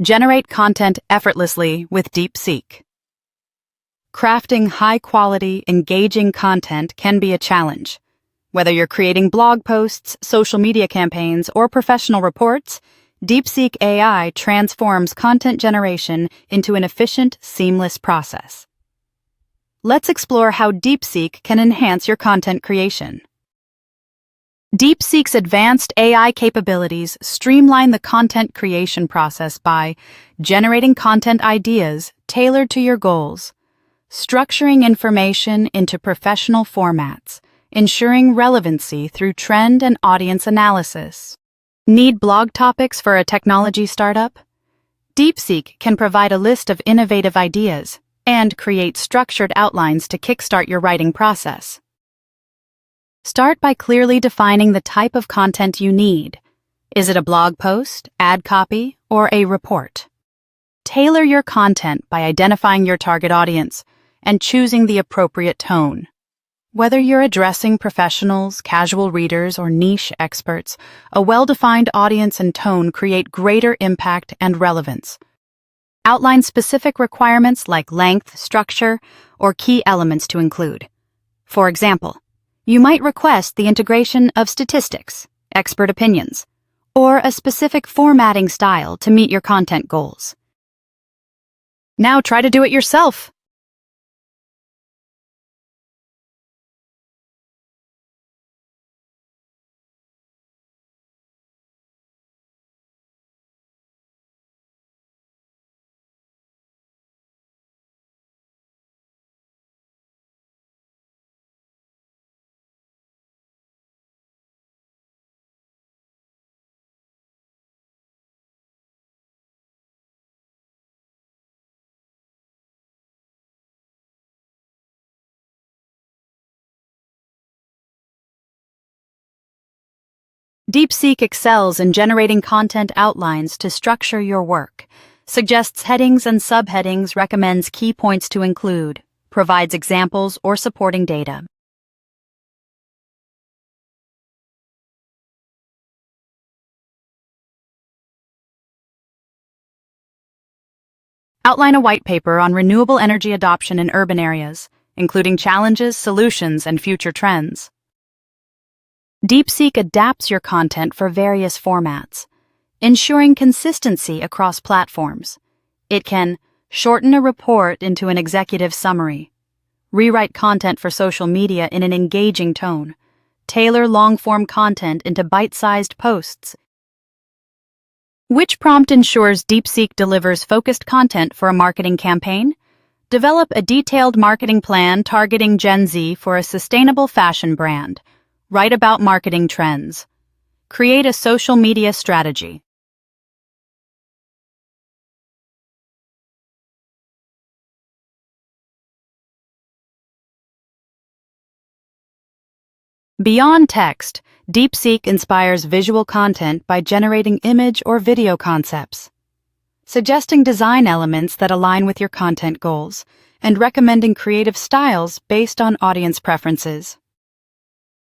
Generate content effortlessly with DeepSeek. Crafting high-quality, engaging content can be a challenge. Whether you're creating blog posts, social media campaigns, or professional reports, DeepSeek AI transforms content generation into an efficient, seamless process. Let's explore how DeepSeek can enhance your content creation. DeepSeek's advanced AI capabilities streamline the content creation process by generating content ideas tailored to your goals, structuring information into professional formats, ensuring relevancy through trend and audience analysis. Need blog topics for a technology startup? DeepSeek can provide a list of innovative ideas and create structured outlines to kickstart your writing process. Start by clearly defining the type of content you need. Is it a blog post, ad copy, or a report? Tailor your content by identifying your target audience and choosing the appropriate tone. Whether you're addressing professionals, casual readers, or niche experts, a well-defined audience and tone create greater impact and relevance. Outline specific requirements like length, structure, or key elements to include. For example, you might request the integration of statistics, expert opinions, or a specific formatting style to meet your content goals. Now try to do it yourself. DeepSeek excels in generating content outlines to structure your work, suggests headings and subheadings, recommends key points to include, provides examples or supporting data. Outline a white paper on renewable energy adoption in urban areas, including challenges, solutions, and future trends. DeepSeek adapts your content for various formats, ensuring consistency across platforms. It can shorten a report into an executive summary, rewrite content for social media in an engaging tone, tailor long-form content into bite-sized posts. Which prompt ensures DeepSeek delivers focused content for a marketing campaign? Develop a detailed marketing plan targeting Gen Z for a sustainable fashion brand. Write about marketing trends. Create a social media strategy. Beyond text, DeepSeek inspires visual content by generating image or video concepts, suggesting design elements that align with your content goals, and recommending creative styles based on audience preferences.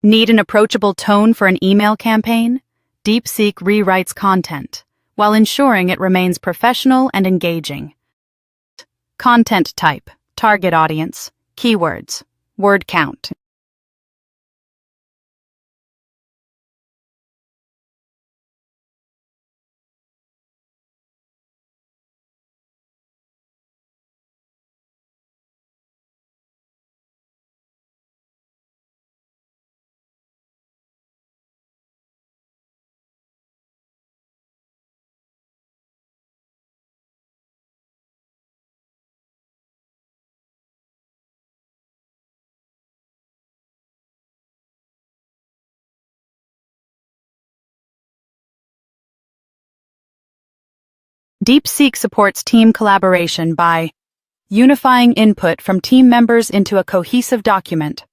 Need an approachable tone for an email campaign? DeepSeek rewrites content, while ensuring it remains professional and engaging. Content type, target audience, keywords, word count. DeepSeek supports team collaboration by unifying input from team members into a cohesive document,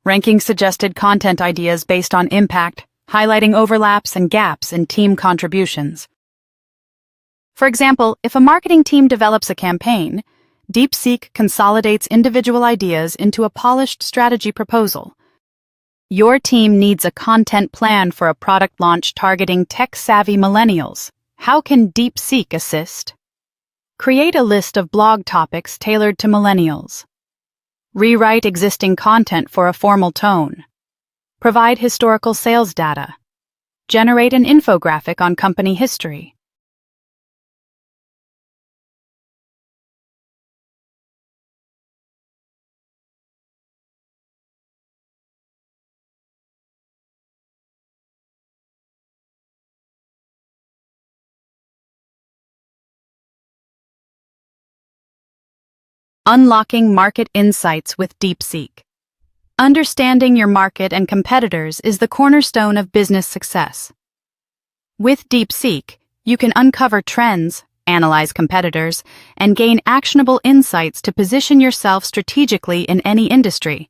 ranking suggested content ideas based on impact, highlighting overlaps and gaps in team contributions. For example, if a marketing team develops a campaign, DeepSeek consolidates individual ideas into a polished strategy proposal. Your team needs a content plan for a product launch targeting tech-savvy millennials. How can DeepSeek assist? Create a list of blog topics tailored to millennials. Rewrite existing content for a formal tone. Provide historical sales data. Generate an infographic on company history. Unlocking market insights with DeepSeek. Understanding your market and competitors is the cornerstone of business success. With DeepSeek, you can uncover trends, analyze competitors, and gain actionable insights to position yourself strategically in any industry.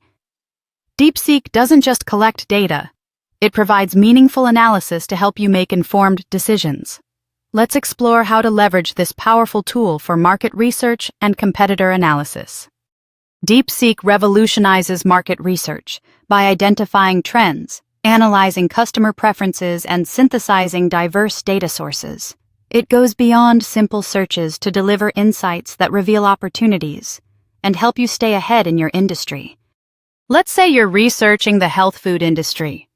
DeepSeek doesn't just collect data, it provides meaningful analysis to help you make informed decisions. Let's explore how to leverage this powerful tool for market research and competitor analysis. DeepSeek revolutionizes market research by identifying trends, analyzing customer preferences, and synthesizing diverse data sources. It goes beyond simple searches to deliver insights that reveal opportunities and help you stay ahead in your industry. Let's say you're researching the health food industry.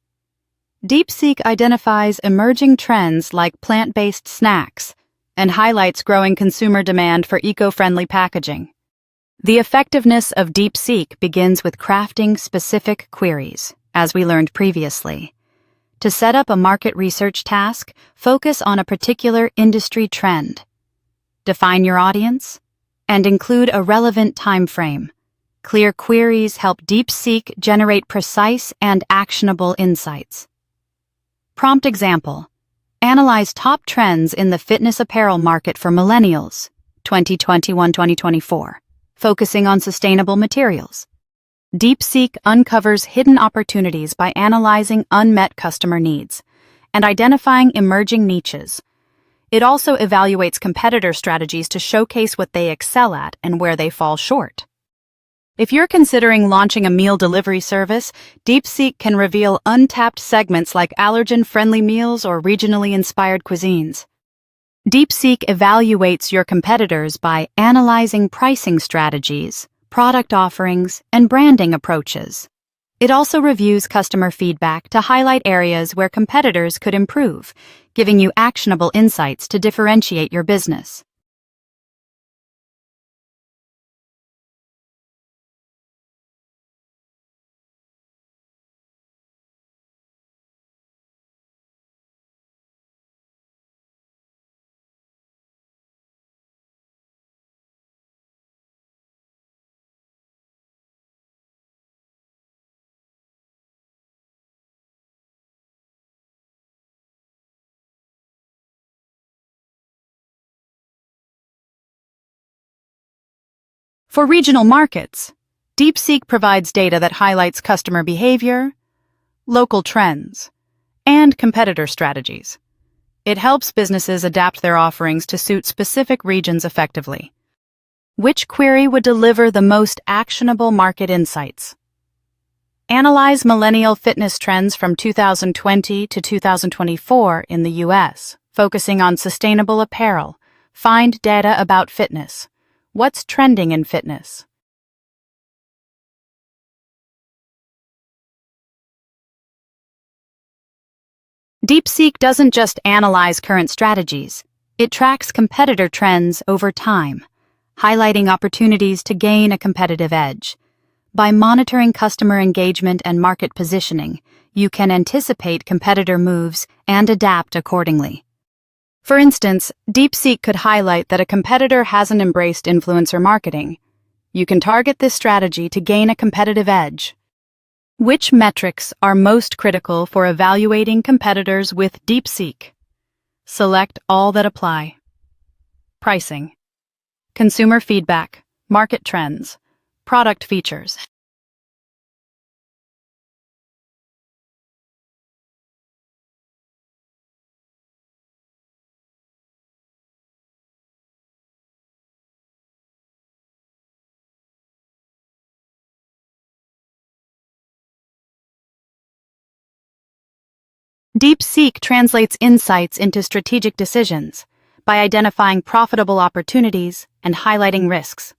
DeepSeek identifies emerging trends like plant-based snacks and highlights growing consumer demand for eco-friendly packaging. The effectiveness of DeepSeek begins with crafting specific queries, as we learned previously. To set up a market research task, focus on a particular industry trend. Define your audience, and include a relevant time frame. Clear queries help DeepSeek generate precise and actionable insights. Prompt example: analyze top trends in the fitness apparel market for millennials, 2021-2024, focusing on sustainable materials. DeepSeek uncovers hidden opportunities by analyzing unmet customer needs and identifying emerging niches. It also evaluates competitor strategies to showcase what they excel at and where they fall short. If you're considering launching a meal delivery service, DeepSeek can reveal untapped segments like allergen-friendly meals or regionally inspired cuisines. DeepSeek evaluates your competitors by analyzing pricing strategies, product offerings, and branding approaches. It also reviews customer feedback to highlight areas where competitors could improve, giving you actionable insights to differentiate your business. For regional markets, DeepSeek provides data that highlights customer behavior, local trends, and competitor strategies. It helps businesses adapt their offerings to suit specific regions effectively. Which query would deliver the most actionable market insights? Analyze millennial fitness trends from 2020 to 2024 in the U.S., focusing on sustainable apparel. Find data about fitness. What's trending in fitness? DeepSeek doesn't just analyze current strategies, it tracks competitor trends over time, highlighting opportunities to gain a competitive edge. By monitoring customer engagement and market positioning, you can anticipate competitor moves and adapt accordingly. For instance, DeepSeek could highlight that a competitor hasn't embraced influencer marketing. You can target this strategy to gain a competitive edge. Which metrics are most critical for evaluating competitors with DeepSeek? Select all that apply. Pricing, consumer feedback, market trends, product features. DeepSeek translates insights into strategic decisions, by identifying profitable opportunities and highlighting risks.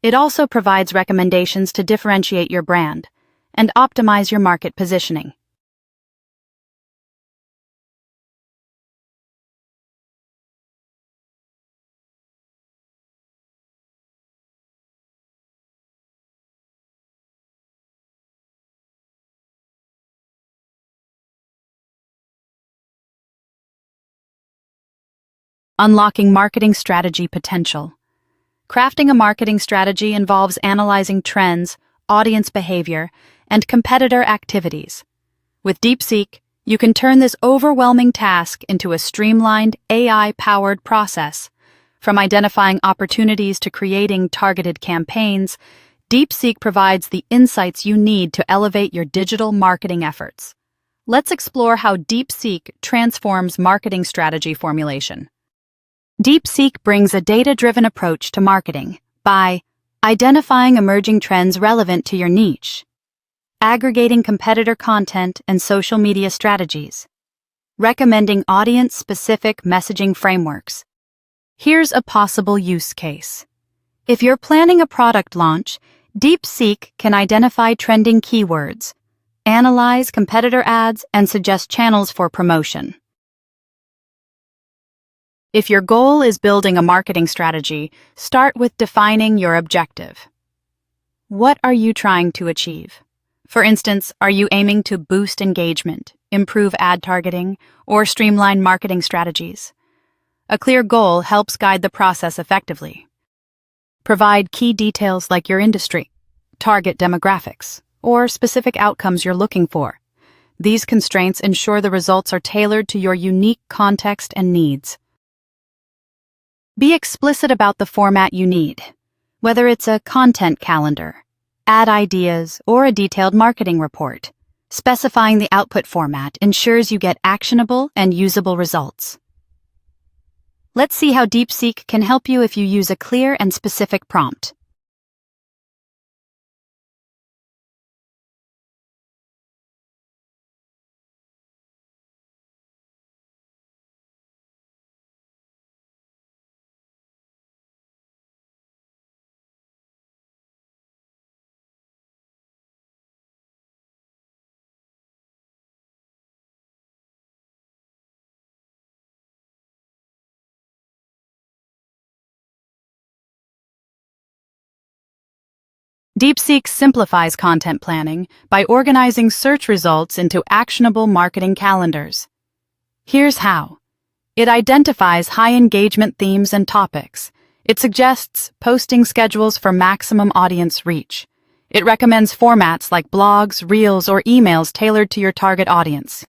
It also provides recommendations to differentiate your brand and optimize your market positioning. Unlocking marketing strategy potential. Crafting a marketing strategy involves analyzing trends, audience behavior, and competitor activities. With DeepSeek, you can turn this overwhelming task into a streamlined, AI-powered process. From identifying opportunities to creating targeted campaigns, DeepSeek provides the insights you need to elevate your digital marketing efforts. Let's explore how DeepSeek transforms marketing strategy formulation. DeepSeek brings a data-driven approach to marketing by identifying emerging trends relevant to your niche, aggregating competitor content and social media strategies, recommending audience-specific messaging frameworks. Here's a possible use case. If you're planning a product launch, DeepSeek can identify trending keywords, analyze competitor ads, and suggest channels for promotion. If your goal is building a marketing strategy, start with defining your objective. What are you trying to achieve? For instance, are you aiming to boost engagement, improve ad targeting, or streamline marketing strategies? A clear goal helps guide the process effectively. Provide key details like your industry, target demographics, or specific outcomes you're looking for. These constraints ensure the results are tailored to your unique context and needs. Be explicit about the format you need, whether it's a content calendar, ad ideas, or a detailed marketing report. Specifying the output format ensures you get actionable and usable results. Let's see how DeepSeek can help you if you use a clear and specific prompt. DeepSeek simplifies content planning by organizing search results into actionable marketing calendars. Here's how. It identifies high-engagement themes and topics. It suggests posting schedules for maximum audience reach. It recommends formats like blogs, reels, or emails tailored to your target audience.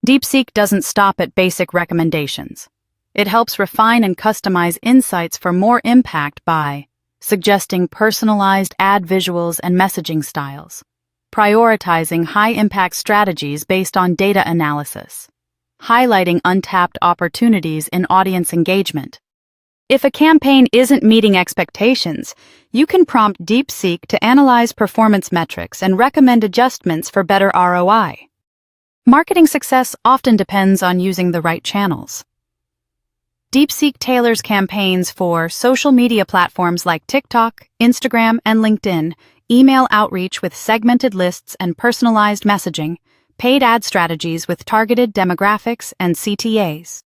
DeepSeek doesn't stop at basic recommendations. It helps refine and customize insights for more impact by suggesting personalized ad visuals and messaging styles, prioritizing high-impact strategies based on data analysis, highlighting untapped opportunities in audience engagement. If a campaign isn't meeting expectations, you can prompt DeepSeek to analyze performance metrics and recommend adjustments for better ROI. Marketing success often depends on using the right channels. DeepSeek tailors campaigns for social media platforms like TikTok, Instagram, and LinkedIn, email outreach with segmented lists and personalized messaging, paid ad strategies with targeted demographics and CTAs.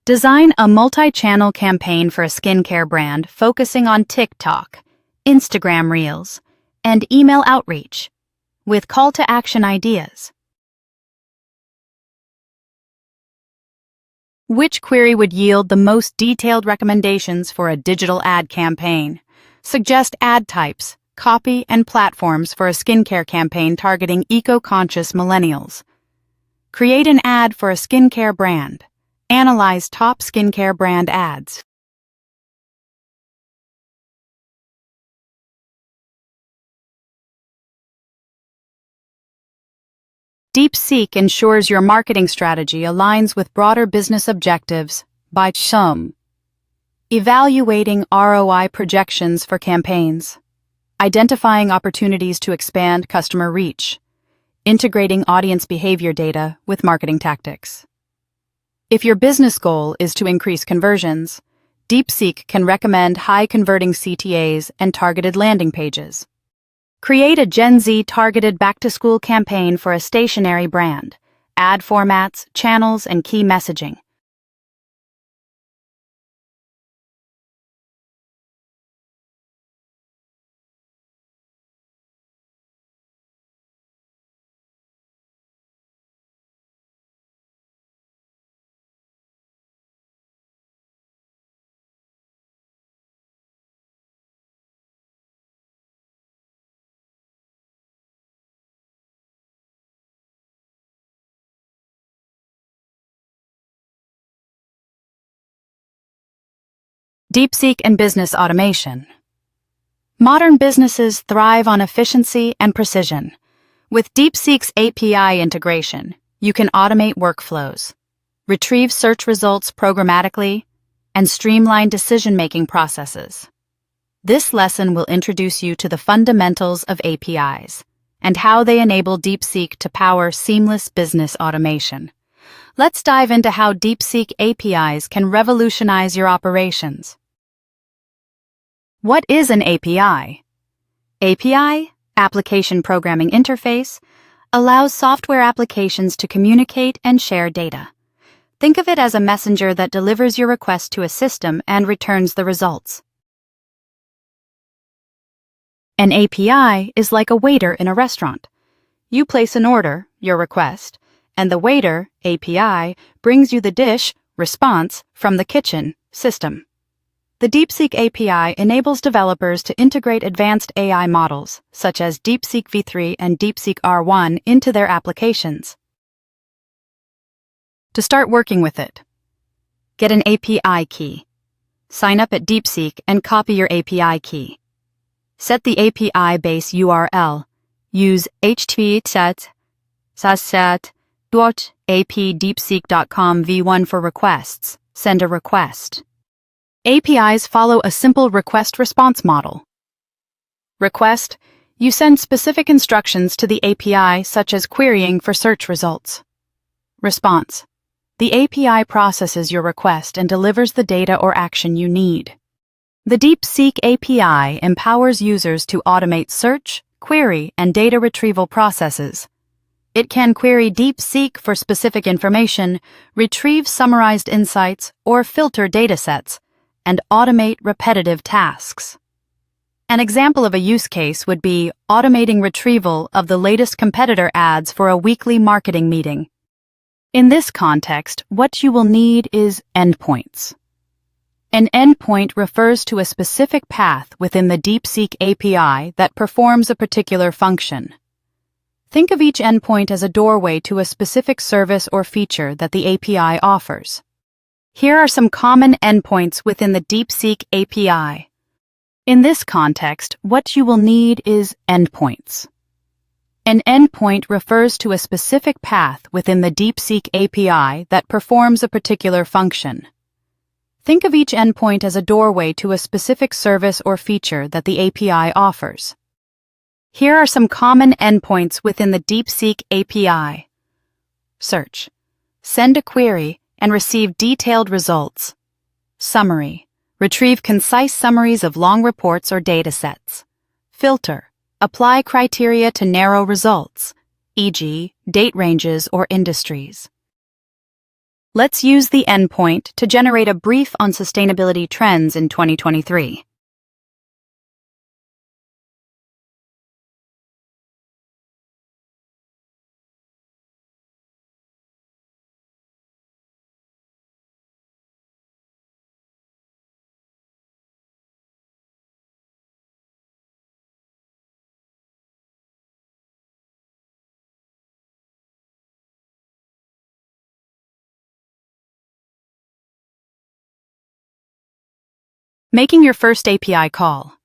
Design a multi-channel campaign for a skincare brand focusing on TikTok, Instagram Reels, and email outreach, with call-to-action ideas. Which query would yield the most detailed recommendations for a digital ad campaign? Suggest ad types, copy, and platforms for a skincare campaign targeting eco-conscious millennials. Create an ad for a skincare brand. Analyze top skincare brand ads. DeepSeek ensures your marketing strategy aligns with broader business objectives by evaluating ROI projections for campaigns, identifying opportunities to expand customer reach, integrating audience behavior data with marketing tactics. If your business goal is to increase conversions, DeepSeek can recommend high-converting CTAs and targeted landing pages. Create a Gen Z targeted back-to-school campaign for a stationery brand. Ad formats, channels, and key messaging. DeepSeek and business automation. Modern businesses thrive on efficiency and precision. With DeepSeek's API integration, you can automate workflows, retrieve search results programmatically, and streamline decision-making processes. This lesson will introduce you to the fundamentals of APIs and how they enable DeepSeek to power seamless business automation. Let's dive into how DeepSeek APIs can revolutionize your operations. What is an API? API, Application Programming Interface, allows software applications to communicate and share data. Think of it as a messenger that delivers your request to a system and returns the results. An API is like a waiter in a restaurant. You place an order, your request, and the waiter, API, brings you the dish, response, from the kitchen, system. The DeepSeek API enables developers to integrate advanced AI models, such as DeepSeek v3 and DeepSeek R1, into their applications. To start working with it, get an API key. Sign up at DeepSeek and copy your API key. Set the API base URL. Use http://apdeepseek.com v1 for requests. Send a request. APIs follow a simple request-response model. Request: you send specific instructions to the API, such as querying for search results. Response: the API processes your request and delivers the data or action you need. The DeepSeek API empowers users to automate search, query, and data retrieval processes. It can query DeepSeek for specific information, retrieve summarized insights, or filter datasets, and automate repetitive tasks. An example of a use case would be automating retrieval of the latest competitor ads for a weekly marketing meeting. In this context, what you will need is endpoints. An endpoint refers to a specific path within the DeepSeek API that performs a particular function. Think of each endpoint as a doorway to a specific service or feature that the API offers. Here are some common endpoints within the DeepSeek API. In this context, what you will need is endpoints. An endpoint refers to a specific path within the DeepSeek API that performs a particular function. Think of each endpoint as a doorway to a specific service or feature that the API offers. Here are some common endpoints within the DeepSeek API. Search. Send a query and receive detailed results. Summary. Retrieve concise summaries of long reports or datasets. Filter. Apply criteria to narrow results, e.g., date ranges or industries. Let's use the endpoint to generate a brief on sustainability trends in 2023. Making your first API call.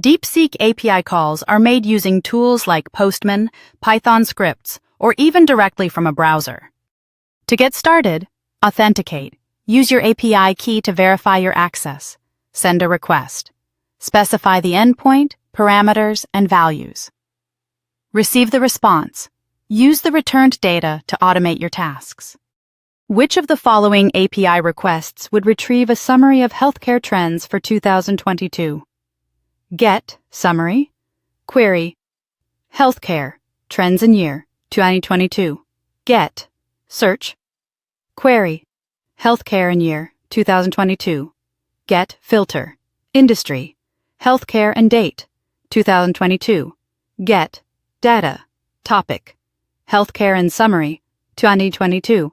DeepSeek API calls are made using tools like Postman, Python scripts, or even directly from a browser. To get started, authenticate. Use your API key to verify your access. Send a request. Specify the endpoint, parameters, and values. Receive the response. Use the returned data to automate your tasks. Which of the following API requests would retrieve a summary of healthcare trends for 2022? Get, summary. Query, healthcare, trends in year, 2022. Get, search. Query, healthcare in year, 2022. Get, filter. Industry, healthcare and date, 2022. Get, data. Topic, healthcare and summary, 2022.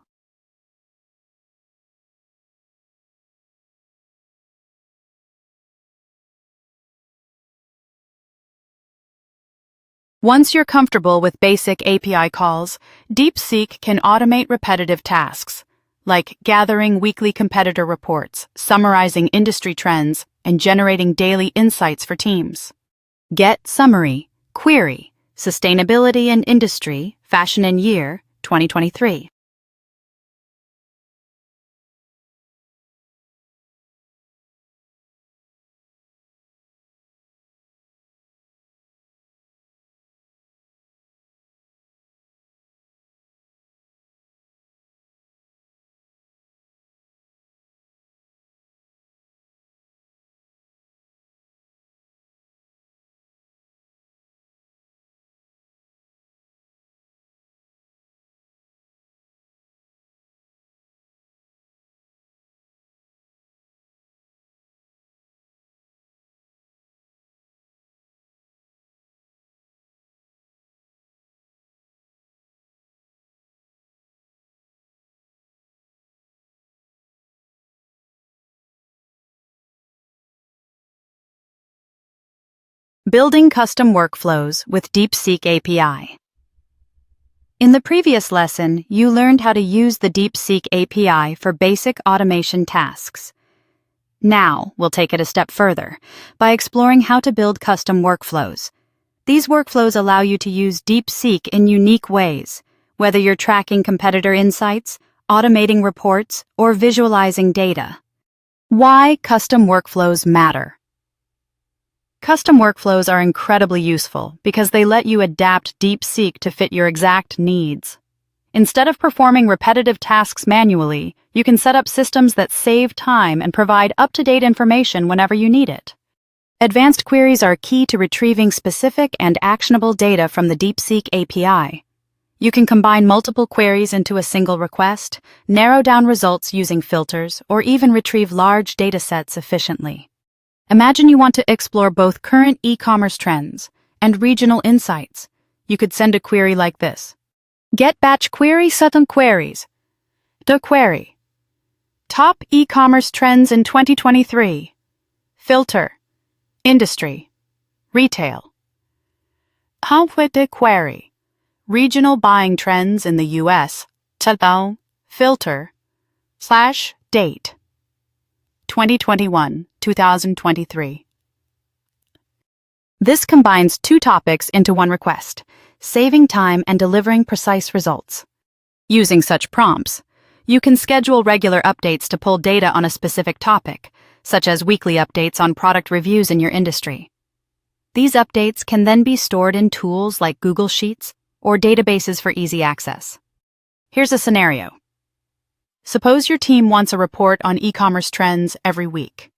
Once you're comfortable with basic API calls, DeepSeek can automate repetitive tasks, like gathering weekly competitor reports, summarizing industry trends, and generating daily insights for teams. Get summary, query, sustainability and industry, fashion and year, 2023. Building custom workflows with DeepSeek API. In the previous lesson, you learned how to use the DeepSeek API for basic automation tasks. Now, we'll take it a step further by exploring how to build custom workflows. These workflows allow you to use DeepSeek in unique ways, whether you're tracking competitor insights, automating reports, or visualizing data. Why custom workflows matter. Custom workflows are incredibly useful because they let you adapt DeepSeek to fit your exact needs. Instead of performing repetitive tasks manually, you can set up systems that save time and provide up-to-date information whenever you need it. Advanced queries are key to retrieving specific and actionable data from the DeepSeek API. You can combine multiple queries into a single request, narrow down results using filters, or even retrieve large datasets efficiently. Imagine you want to explore both current e-commerce trends and regional insights. You could send a query like this. Get batch query certain queries. The query. Top e-commerce trends in 2023. Filter. Industry. Retail. With the query. Regional buying trends in the U.S. Filter. /date. 2021-2023. This combines two topics into one request, saving time and delivering precise results. Using such prompts, you can schedule regular updates to pull data on a specific topic, such as weekly updates on product reviews in your industry. These updates can then be stored in tools like Google Sheets or databases for easy access. Here's a scenario. Suppose your team wants a report on e-commerce trends every week.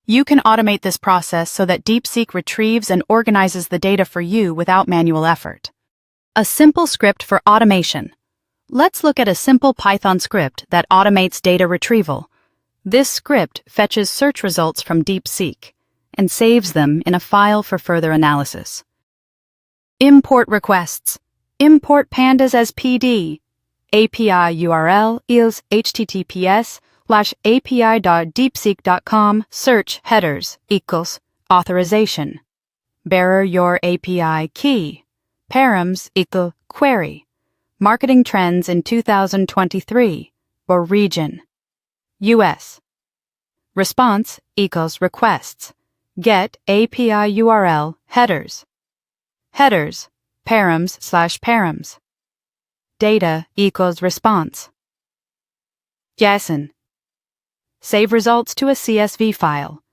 You can automate this process so that DeepSeek retrieves and organizes the data for you without manual effort. A simple script for automation. Let's look at a simple Python script that automates data retrieval. This script fetches search results from DeepSeek and saves them in a file for further analysis. Import requests. Import pandas as PD. API URL is https://api.deepseek.com search headers equals authorization. Bearer your API key. Params equal query. Marketing trends in 2023 or region. US. Response equals requests. Get API URL headers. Headers, params/params. Data equals response. JSON. Save results to a CSV file.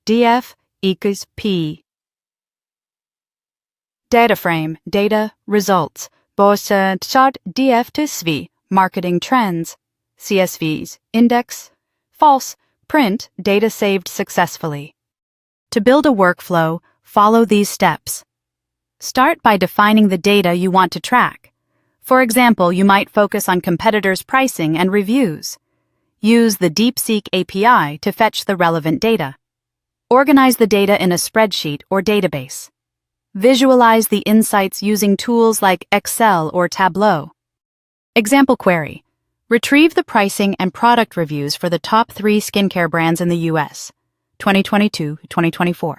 df equals p. Data frame, data, results. Chart df to sv, marketing trends. CSVs, index, false, print, data saved successfully. To build a workflow, follow these steps. Start by defining the data you want to track. For example, you might focus on competitors' pricing and reviews. Use the DeepSeek API to fetch the relevant data. Organize the data in a spreadsheet or database. Visualize the insights using tools like Excel or Tableau. Example query. Retrieve the pricing and product reviews for the top 3 skincare brands in the US, 2022-2024.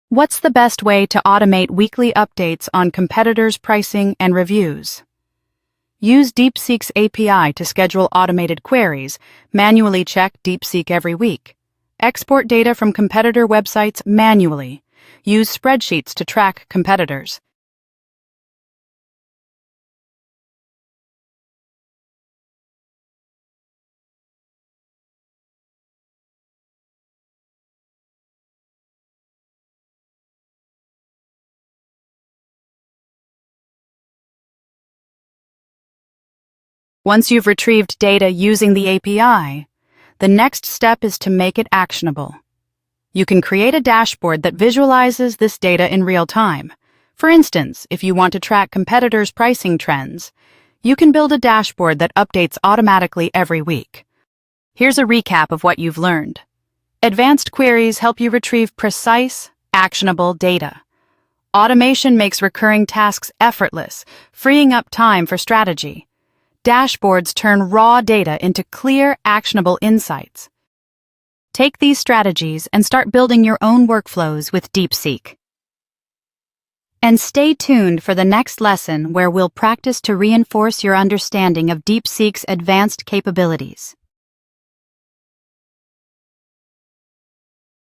What's the best way to automate weekly updates on competitors' pricing and reviews? Use DeepSeek's API to schedule automated queries. Manually check DeepSeek every week. Export data from competitor websites manually. Use spreadsheets to track competitors. Once you've retrieved data using the API, the next step is to make it actionable. You can create a dashboard that visualizes this data in real time. For instance, if you want to track competitors' pricing trends, you can build a dashboard that updates automatically every week. Here's a recap of what you've learned. Advanced queries help you retrieve precise, actionable data. Automation makes recurring tasks effortless, freeing up time for strategy. Dashboards turn raw data into clear, actionable insights. Take these strategies and start building your own workflows with DeepSeek. And stay tuned for the next lesson where we'll practice to reinforce your understanding of DeepSeek's advanced capabilities.